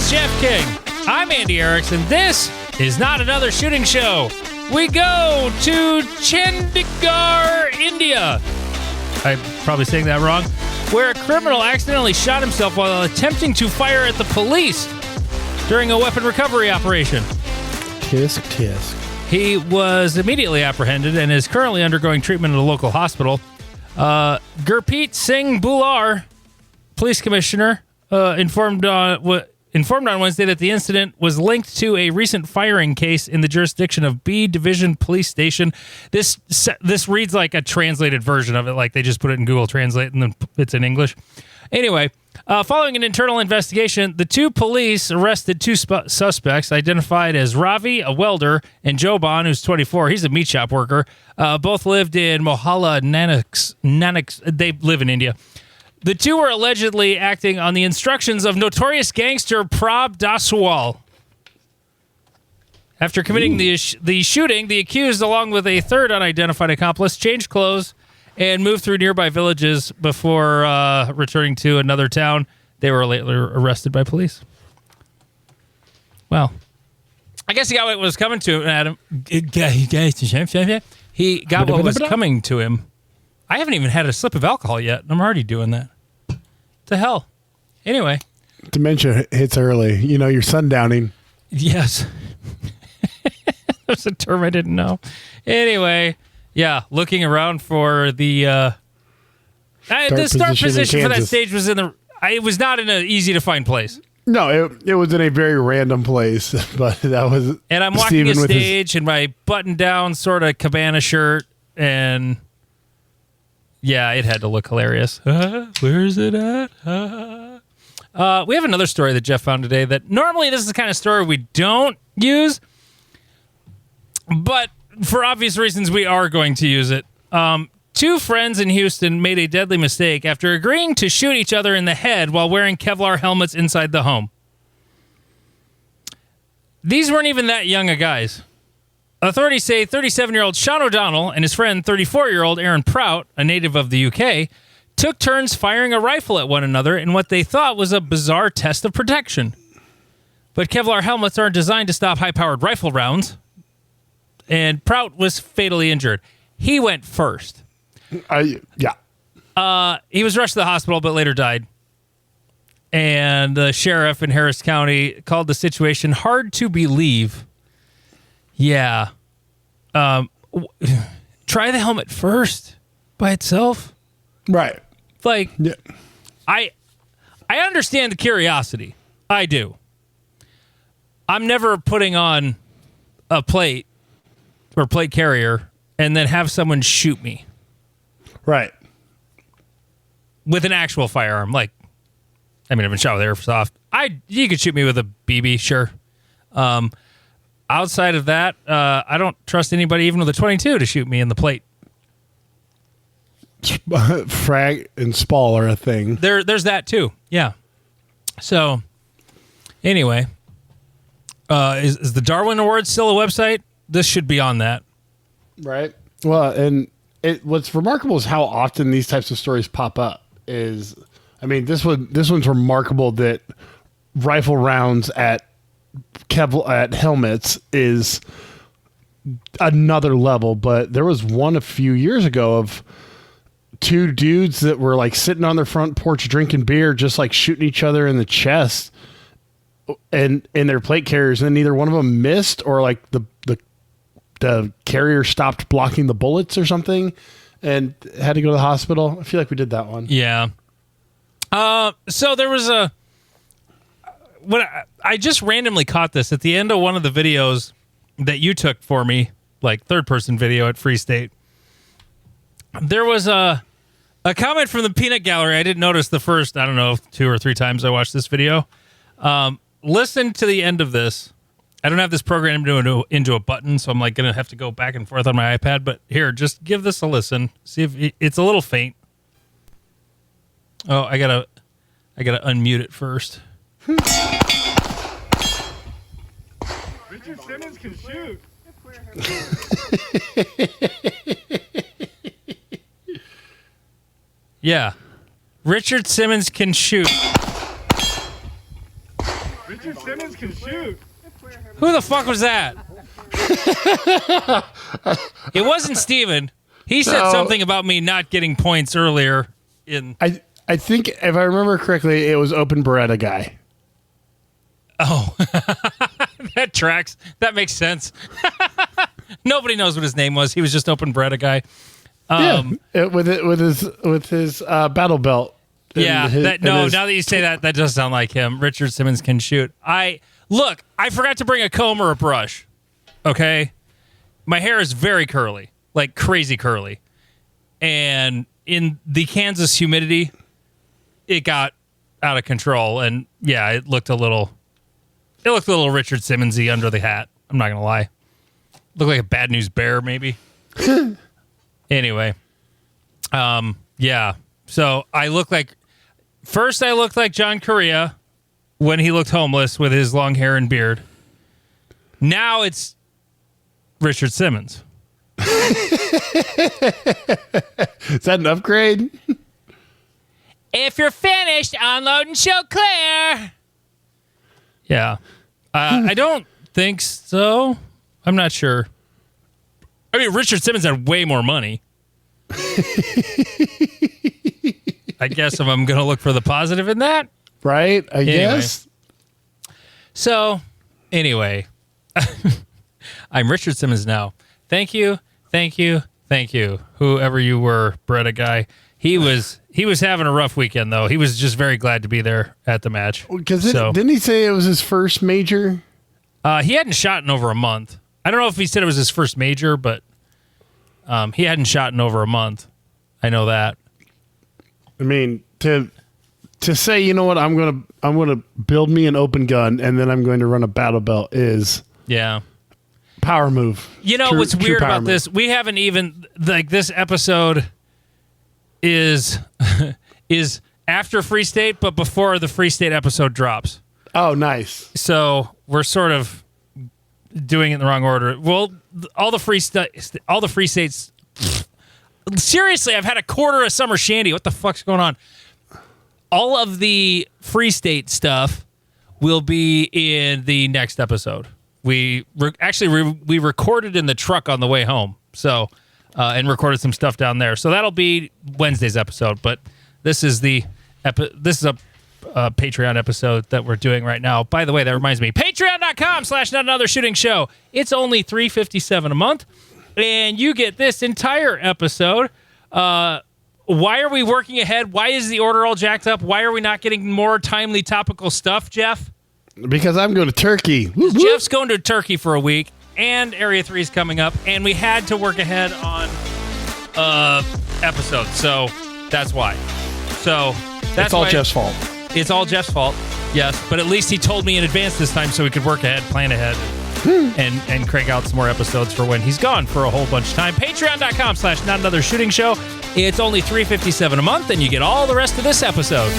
He's Jeff King. I'm Andy Erickson. This is not another shooting show. We go to Chandigarh, India. I'm probably saying that wrong. Where a criminal accidentally shot himself while attempting to fire at the police during a weapon recovery operation. Tisk, tisk. He was immediately apprehended and is currently undergoing treatment at a local hospital. Gurpreet Singh Bular, police commissioner, informed on Wednesday that the incident was linked to a recent firing case in the jurisdiction of B Division Police Station. This reads like a translated version of it, like they just put it in Google Translate and then it's in English. Anyway, following an internal investigation, the two police arrested two suspects identified as Ravi, a welder, and Joban, who's 24. He's a meat shop worker. Both lived in Mohalla, Nanak. They live in India. The two were allegedly acting on the instructions of notorious gangster Prab Daswal. After committing the shooting, the accused, along with a third unidentified accomplice, changed clothes and moved through nearby villages before returning to another town. They were later arrested by police. Well, I guess he got what was coming to him, Adam. He got what was coming to him. I haven't even had a sip of alcohol yet. I'm already doing that. To hell. Anyway. Dementia hits early. You know, you're sundowning. Yes. There's a term I didn't know. Anyway, yeah, looking around for the start position for that stage was it was not in an easy to find place. No, it was in a very random place, but that was. And I'm walking the stage in my button down sort of cabana shirt, and yeah, it had to look hilarious. Where's it at? We have another story that Jeff found today that normally this is the kind of story we don't use, but for obvious reasons we are going to use it. Two friends in Houston made a deadly mistake after agreeing to shoot each other in the head while wearing Kevlar helmets inside the home. These weren't even that young of guys. Authorities say 37-year-old Sean O'Donnell and his friend 34-year-old Aaron Prout, a native of the UK, took turns firing a rifle at one another in what they thought was a bizarre test of protection. But Kevlar helmets aren't designed to stop high-powered rifle rounds, and Prout was fatally injured. He went first. Yeah. He was rushed to the hospital, but later died. And the sheriff in Harris County called the situation hard to believe. Yeah. Try the helmet first by itself. Right. Like, yeah. I understand the curiosity. I do. I'm never putting on a plate or plate carrier and then have someone shoot me. Right. With an actual firearm. Like, I mean, I've been shot with airsoft. You could shoot me with a BB, sure. Outside of that, I don't trust anybody, even with a .22, to shoot me in the plate. Frag and Spall are a thing. There's that too. Yeah. So, anyway, is the Darwin Award still a website? This should be on that. Right. Well, and what's remarkable is how often these types of stories pop up. This one's remarkable that rifle rounds at helmets is another level. But there was one a few years ago of two dudes that were like sitting on their front porch drinking beer, just like shooting each other in the chest and in their plate carriers, and neither one of them missed, or like the carrier stopped blocking the bullets or something and had to go to the hospital. I feel like we did that one. Yeah. So there was I just randomly caught this at the end of one of the videos that you took for me, like third-person video at Free State. There was a comment from the Peanut Gallery. I didn't notice the first, 2 or 3 times I watched this video. Listen to the end of this. I don't have this programmed into a button, so I'm like going to have to go back and forth on my iPad. But here, just give this a listen. See if it's a little faint. Oh, I gotta unmute it first. Richard Simmons can shoot. Yeah. Richard Simmons can shoot. Richard Simmons can shoot. Who the fuck was that? It wasn't Steven. He said No. something about me not getting points earlier in... I think, if I remember correctly, it was Open Beretta guy. Oh, that tracks. That makes sense. Nobody knows what his name was. He was just Open Beretta guy. With his battle belt. Yeah. Now that you say that, that does sound like him. Richard Simmons can shoot. I forgot to bring a comb or a brush. Okay. My hair is very curly, like crazy curly. And in the Kansas humidity, it got out of control. And yeah, it looked a little Richard Simmons-y under the hat. I'm not going to lie. Looked like a Bad News Bear, maybe. Anyway. Yeah. So I look like John Correa when he looked homeless with his long hair and beard. Now it's Richard Simmons. Is that an upgrade? If you're finished, unload and show clear. Yeah. I don't think so. I'm not sure. I mean, Richard Simmons had way more money. I guess if I'm going to look for the positive in that. Right? I guess. So, anyway, I'm Richard Simmons now. Thank you, whoever you were, Beretta guy. He was having a rough weekend, though. He was just very glad to be there at the match. Because didn't he say it was his first major? He hadn't shot in over a month. I don't know if he said it was his first major, but he hadn't shot in over a month. I know that. I mean, to say, you know what, I'm gonna build me an open gun and then I'm going to run a battle belt is power move. You know what's weird about this? We haven't even this episode is after Free State, but before the Free State episode drops. Oh, nice. So we're sort of doing it in the wrong order. Well, all the Free States. Seriously, I've had a quarter of summer shandy. What the fuck's going on? All of the Free State stuff will be in the next episode. We recorded in the truck on the way home, so and recorded some stuff down there. So that'll be Wednesday's episode. But this is a Patreon episode that we're doing right now. By the way, that reminds me, patreon.com/notanothershootingshow. It's only $3.57 a month, and you get this entire episode. Why are we working ahead? Why is the order all jacked up? Why are we not getting more timely topical stuff, Jeff? Because I'm going to Turkey. Woo-hoo. Jeff's going to Turkey for a week, and Area 3 is coming up, and we had to work ahead on episodes, so that's why. So that's all Jeff's fault. It's all Jeff's fault, yes, but at least he told me in advance this time so we could work ahead, plan ahead, and crank out some more episodes for when he's gone for a whole bunch of time. Patreon.com/notanothershootingshow. It's only $3.57 a month, and you get all the rest of this episode.